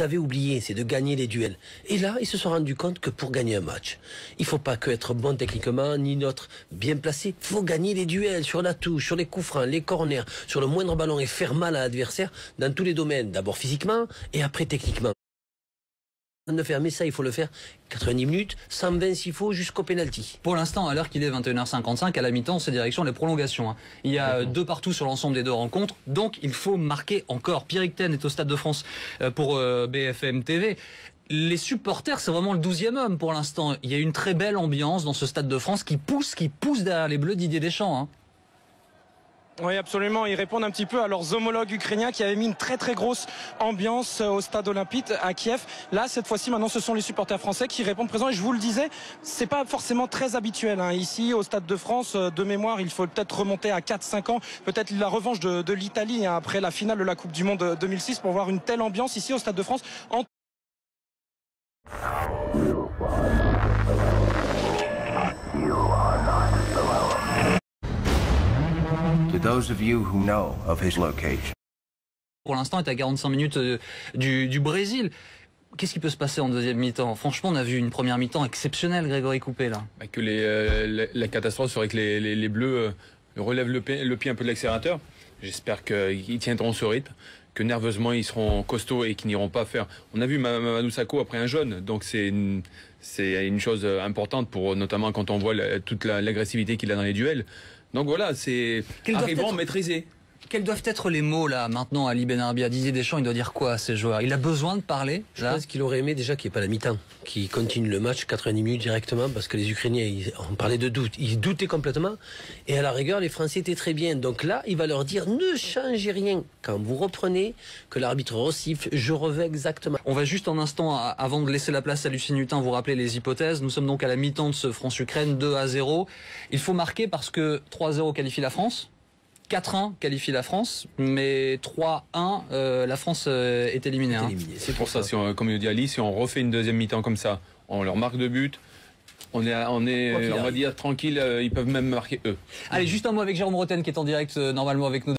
avaient oublié, c'est de gagner les duels. Et là, ils se sont rendus compte que pour gagner un match, il ne faut pas que être bon techniquement, ni notre bien placé. Il faut gagner les duels sur la touche, sur les coups francs, les corners, sur le moindre ballon et faire mal à l'adversaire dans tous les domaines. D'abord physiquement et après techniquement. De faire, mais ça, il faut le faire 90 minutes, 120 s'il faut, jusqu'au pénalty. Pour l'instant, à l'heure qu'il est 21h55, à la mi-temps, c'est direction les prolongations. Hein. Il y a 2 partout sur l'ensemble des 2 rencontres, donc il faut marquer encore. Pierre Icten est au Stade de France pour BFM TV. Les supporters, c'est vraiment le 12e homme pour l'instant. Il y a une très belle ambiance dans ce Stade de France qui pousse derrière les Bleus Didier Deschamps. Hein. Oui, absolument. Ils répondent un petit peu à leurs homologues ukrainiens qui avaient mis une très très grosse ambiance au stade olympique à Kiev. Là, cette fois-ci, maintenant, ce sont les supporters français qui répondent présents. Et je vous le disais, c'est pas forcément très habituel. Hein. Ici, au Stade de France, de mémoire, il faut peut-être remonter à 4-5 ans. Peut-être la revanche de l'Italie hein, après la finale de la Coupe du Monde 2006 pour voir une telle ambiance ici au Stade de France. To those of you who know of his location. Pour l'instant, il est à 45 minutes du Brésil. Qu'est-ce qui peut se passer en deuxième mi-temps? Franchement, on a vu une première mi-temps exceptionnelle, Grégory Coupé, là. Bah que la catastrophe serait que les Bleus relèvent le pied un peu de l'accélérateur. J'espère qu'ils tiendront ce rythme, que nerveusement ils seront costauds et qu'ils n'iront pas faire. On a vu Mamadou Sakho après un jaune, donc c'est une chose importante pour notamment quand on voit toute l'agressivité qu'il a dans les duels. Donc voilà, c'est arrivons maîtriser. Quels doivent être les mots là maintenant à Ali Benarbi, à Didier Deschamps? Il doit dire quoi à ces joueurs? Il a besoin de parler. Je pense qu'il aurait aimé déjà qu'il n'y ait pas la mi-temps, qu'il continue le match 90 minutes directement, parce que les Ukrainiens, on parlait de doute, ils doutaient complètement, et à la rigueur les Français étaient très bien. Donc là, il va leur dire ne changez rien quand vous reprenez, que l'arbitre resiffle, je reviens exactement. On va juste un instant, avant de laisser la place à Lucien Hutin, vous rappeler les hypothèses. Nous sommes donc à la mi-temps de ce France-Ukraine, 2-0. Il faut marquer parce que 3-0 qualifie la France. 4-1 qualifie la France, mais 3-1, la France est éliminée. Hein. C'est pour ça, si on, comme il dit Ali, si on refait une deuxième mi-temps comme ça, on leur marque de but, on va dire tranquille, ils peuvent même marquer eux. Allez, juste un mot avec Jérôme Roten qui est en direct normalement avec nous.